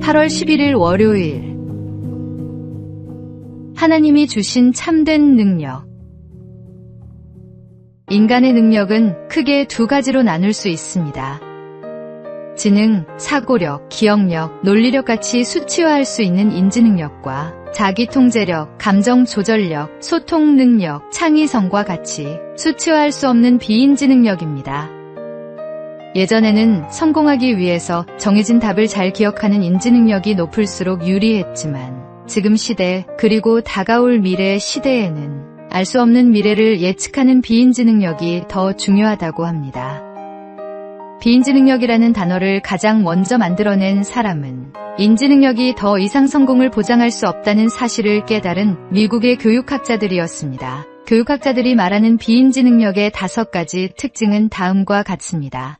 8월 11일 월요일. 하나님이 주신 참된 능력. 인간의 능력은 크게 두 가지로 나눌 수 있습니다. 지능, 사고력, 기억력, 논리력 같이 수치화할 수 있는 인지능력과 자기통제력, 감정조절력, 소통 능력, 창의성과 같이 수치화할 수 없는 비인지능력입니다. 예전에는 성공하기 위해서 정해진 답을 잘 기억하는 인지능력이 높을수록 유리했지만 지금 시대 그리고 다가올 미래 시대에는 알 수 없는 미래를 예측하는 비인지능력이 더 중요하다고 합니다. 비인지능력이라는 단어를 가장 먼저 만들어낸 사람은 인지능력이 더 이상 성공을 보장할 수 없다는 사실을 깨달은 미국의 교육학자들이었습니다. 교육학자들이 말하는 비인지능력의 5가지 특징은 다음과 같습니다.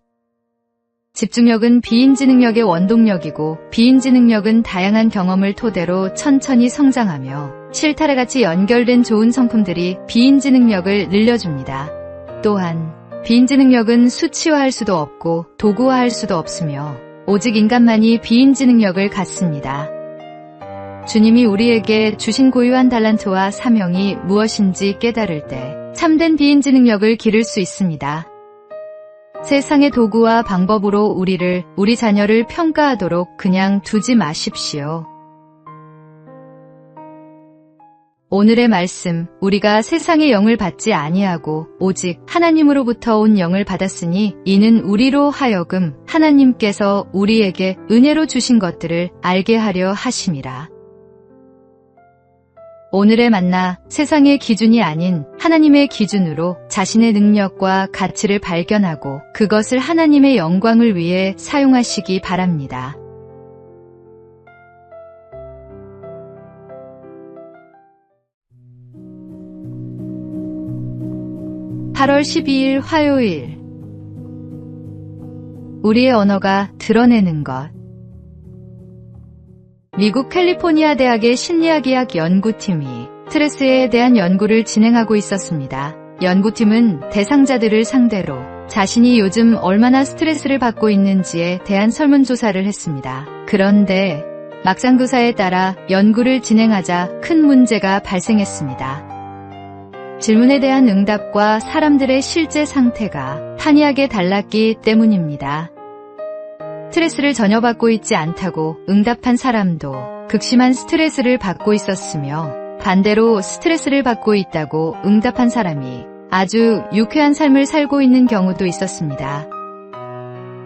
집중력은 비인지능력의 원동력이고 비인지능력은 다양한 경험을 토대로 천천히 성장하며 실타래 같이 연결된 좋은 성품들이 비인지능력을 늘려줍니다. 또한 비인지능력은 수치화할 수도 없고 도구화할 수도 없으며 오직 인간만이 비인지능력을 갖습니다. 주님이 우리에게 주신 고유한 달란트와 사명이 무엇인지 깨달을 때 참된 비인지능력을 기를 수 있습니다. 세상의 도구와 방법으로 우리 자녀를 평가하도록 그냥 두지 마십시오. 오늘의 말씀, 우리가 세상의 영을 받지 아니하고 오직 하나님으로부터 온 영을 받았으니 이는 우리로 하여금 하나님께서 우리에게 은혜로 주신 것들을 알게 하려 하심이라. 오늘의 만나, 세상의 기준이 아닌 하나님의 기준으로 자신의 능력과 가치를 발견하고 그것을 하나님의 영광을 위해 사용하시기 바랍니다. (8월 12일) 화요일. 우리의 언어가 드러내는 것. 미국 캘리포니아 대학의 심리학의학 연구팀이 스트레스에 대한 연구를 진행하고 있었습니다. 연구팀은 대상자들을 상대로 자신이 요즘 얼마나 스트레스를 받고 있는지에 대한 설문조사를 했습니다. 그런데 막상 조사에 따라 연구를 진행하자 큰 문제가 발생했습니다. 질문에 대한 응답과 사람들의 실제 상태가 판이하게 달랐기 때문입니다. 스트레스를 전혀 받고 있지 않다고 응답한 사람도 극심한 스트레스를 받고 있었으며 반대로 스트레스를 받고 있다고 응답한 사람이 아주 유쾌한 삶을 살고 있는 경우도 있었습니다.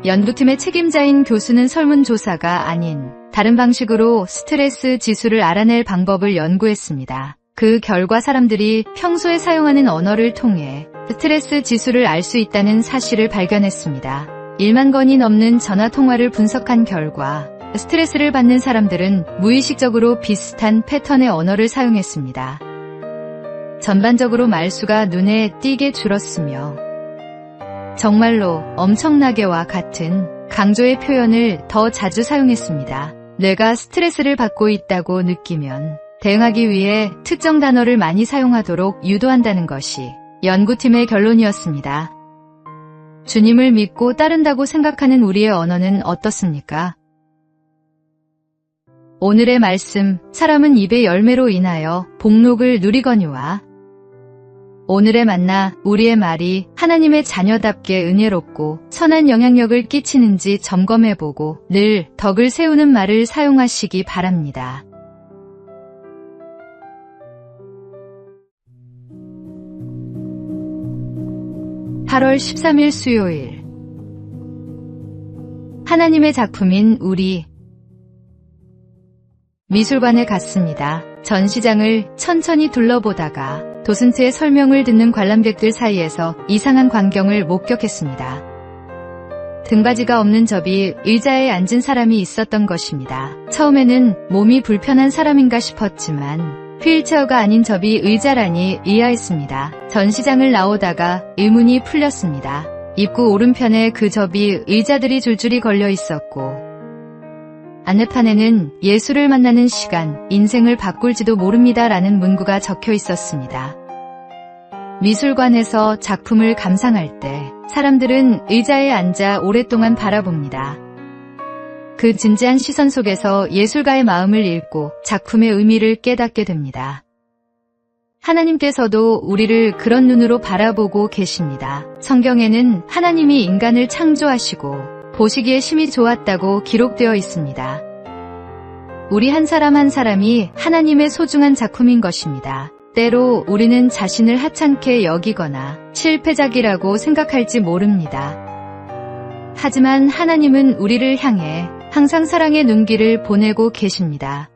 연구팀의 책임자인 교수는 설문조사가 아닌 다른 방식으로 스트레스 지수를 알아낼 방법을 연구했습니다. 그 결과 사람들이 평소에 사용하는 언어를 통해 스트레스 지수를 알 수 있다는 사실을 발견했습니다. 1만 건이 넘는 전화통화를 분석한 결과 스트레스를 받는 사람들은 무의식적으로 비슷한 패턴의 언어를 사용했습니다. 전반적으로 말수가 눈에 띄게 줄었으며 정말로 엄청나게와 같은 강조의 표현을 더 자주 사용했습니다. 뇌가 스트레스를 받고 있다고 느끼면 대응하기 위해 특정 단어를 많이 사용하도록 유도한다는 것이 연구팀의 결론이었습니다. 주님을 믿고 따른다고 생각하는 우리의 언어는 어떻습니까? 오늘의 말씀, 사람은 입의 열매로 인하여 복록을 누리거니와. 오늘의 만나, 우리의 말이 하나님의 자녀답게 은혜롭고 선한 영향력을 끼치는지 점검해보고 늘 덕을 세우는 말을 사용하시기 바랍니다. (8월 13일) 수요일. 하나님의 작품인 우리. 미술관에 갔습니다. 전시장을 천천히 둘러보다가 도슨트의 설명을 듣는 관람객들 사이에서 이상한 광경을 목격했습니다. 등받이가 없는 접이 의자에 앉은 사람이 있었던 것입니다. 처음에는 몸이 불편한 사람인가 싶었지만 휠체어가 아닌 접이 의자라니 의아했습니다. 전시장을 나오다가 의문이 풀렸습니다. 입구 오른편에 그 접이 의자들이 줄줄이 걸려 있었고 안내판에는 예수를 만나는 시간, 인생을 바꿀지도 모릅니다라는 문구가 적혀 있었습니다. 미술관에서 작품을 감상할 때 사람들은 의자에 앉아 오랫동안 바라봅니다. 그 진지한 시선 속에서 예술가의 마음을 읽고 작품의 의미를 깨닫게 됩니다. 하나님께서도 우리를 그런 눈으로 바라보고 계십니다. 성경에는 하나님이 인간을 창조하시고 보시기에 심히 좋았다고 기록되어 있습니다. 우리 한 사람 한 사람이 하나님의 소중한 작품인 것입니다. 때로 우리는 자신을 하찮게 여기거나 실패작이라고 생각할지 모릅니다. 하지만 하나님은 우리를 향해 항상 사랑의 눈길을 보내고 계십니다.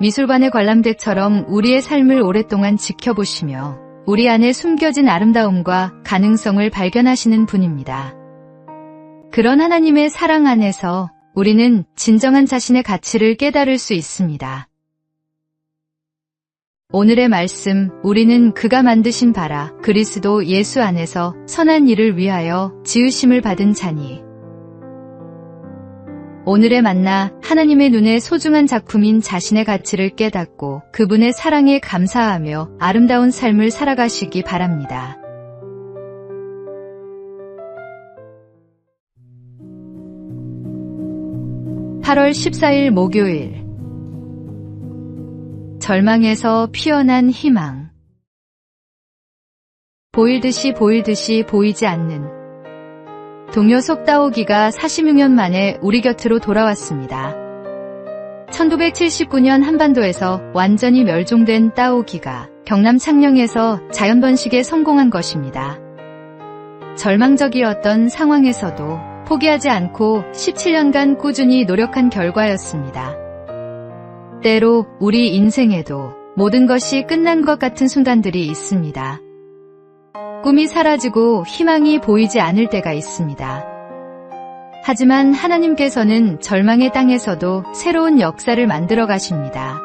미술관의 관람객처럼 우리의 삶을 오랫동안 지켜보시며 우리 안에 숨겨진 아름다움과 가능성을 발견하시는 분입니다. 그런 하나님의 사랑 안에서 우리는 진정한 자신의 가치를 깨달을 수 있습니다. 오늘의 말씀, 우리는 그가 만드신 바라 그리스도 예수 안에서 선한 일을 위하여 지으심을 받은 자니. 오늘의 만나, 하나님의 눈에 소중한 작품인 자신의 가치를 깨닫고 그분의 사랑에 감사하며 아름다운 삶을 살아가시기 바랍니다. (8월 14일) 목요일, 절망에서 피어난 희망. 보일 듯이 보이지 않는. 동요 속 따오기가 46년 만에 우리 곁으로 돌아왔습니다. 1979년 한반도에서 완전히 멸종된 따오기가 경남 창녕에서 자연번식에 성공한 것입니다. 절망적이었던 상황에서도 포기하지 않고 17년간 꾸준히 노력한 결과였습니다. 때로 우리 인생에도 모든 것이 끝난 것 같은 순간들이 있습니다. 꿈이 사라지고 희망이 보이지 않을 때가 있습니다. 하지만 하나님께서는 절망의 땅에서도 새로운 역사를 만들어 가십니다.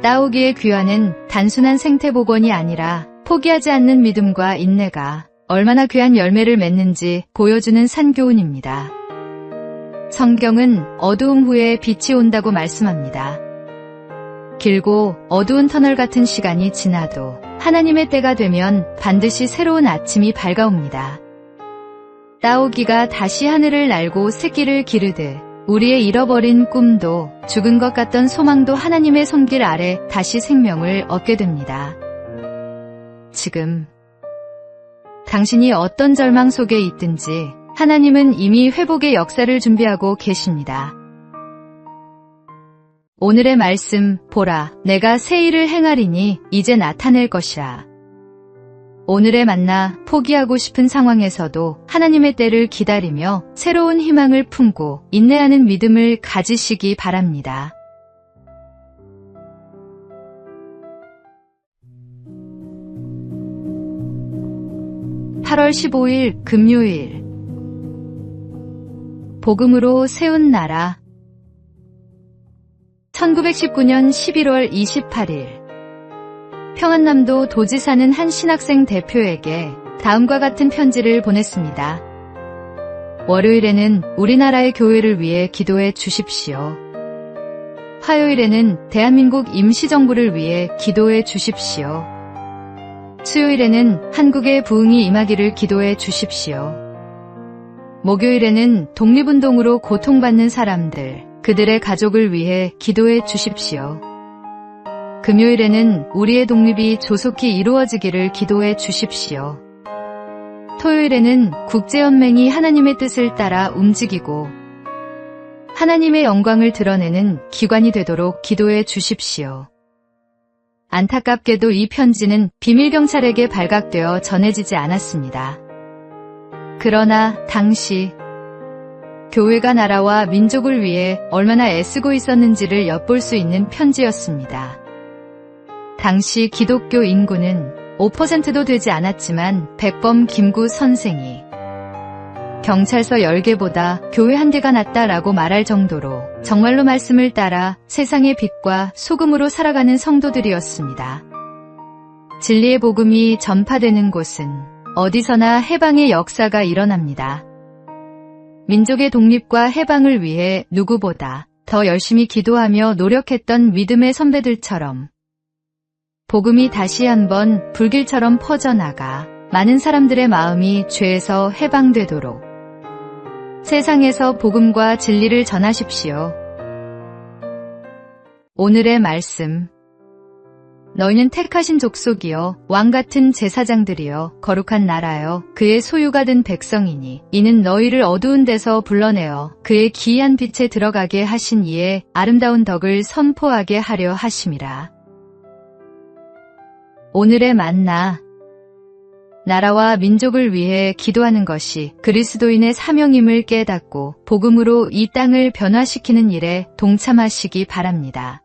따오기의 귀환은 단순한 생태복원이 아니라 포기하지 않는 믿음과 인내가 얼마나 귀한 열매를 맺는지 보여주는 산교훈입니다. 성경은 어두움 후에 빛이 온다고 말씀합니다. 길고 어두운 터널 같은 시간이 지나도 하나님의 때가 되면 반드시 새로운 아침이 밝아옵니다. 따오기가 다시 하늘을 날고 새끼를 기르듯 우리의 잃어버린 꿈도 죽은 것 같던 소망도 하나님의 손길 아래 다시 생명을 얻게 됩니다. 지금 당신이 어떤 절망 속에 있든지 하나님은 이미 회복의 역사를 준비하고 계십니다. 오늘의 말씀, 보라, 내가 새 일을 행하리니 이제 나타낼 것이라. 오늘의 만나, 포기하고 싶은 상황에서도 하나님의 때를 기다리며 새로운 희망을 품고 인내하는 믿음을 가지시기 바랍니다. (8월 15일) 금요일, 복음으로 세운 나라. 1919년 11월 28일, 평안남도 도지 사는 한 신학생 대표에게 다음과 같은 편지를 보냈습니다. 월요일에는 우리나라의 교회를 위해 기도해 주십시오. 화요일에는 대한민국 임시정부를 위해 기도해 주십시오. 수요일에는 한국의 부흥이 임하기를 기도해 주십시오. 목요일에는 독립운동으로 고통받는 사람들, 그들의 가족을 위해 기도해 주십시오. 금요일에는 우리의 독립이 조속히 이루어지기를 기도해 주십시오. 토요일에는 국제연맹이 하나님의 뜻을 따라 움직이고 하나님의 영광을 드러내는 기관이 되도록 기도해 주십시오. 안타깝게도 이 편지는 비밀경찰에게 발각되어 전해지지 않았습니다. 그러나 당시 교회가 나라와 민족을 위해 얼마나 애쓰고 있었는지를 엿볼 수 있는 편지였습니다. 당시 기독교 인구는 5%도 되지 않았지만 백범 김구 선생이 경찰서 10개보다 교회 1개가 낫다라고 말할 정도로 정말로 말씀을 따라 세상의 빛과 소금으로 살아가는 성도들이었습니다. 진리의 복음이 전파되는 곳은 어디서나 해방의 역사가 일어납니다. 민족의 독립과 해방을 위해 누구보다 더 열심히 기도하며 노력했던 믿음의 선배들처럼 복음이 다시 한번 불길처럼 퍼져나가 많은 사람들의 마음이 죄에서 해방되도록 세상에서 복음과 진리를 전하십시오. 오늘의 말씀. 너희는 택하신 족속이요 왕같은 제사장들이요 거룩한 나라요 그의 소유가 된 백성이니 이는 너희를 어두운 데서 불러내어 그의 기이한 빛에 들어가게 하신 이의 아름다운 덕을 선포하게 하려 하심이라. 오늘의 만나. 나라와 민족을 위해 기도하는 것이 그리스도인의 사명임을 깨닫고 복음으로 이 땅을 변화시키는 일에 동참하시기 바랍니다.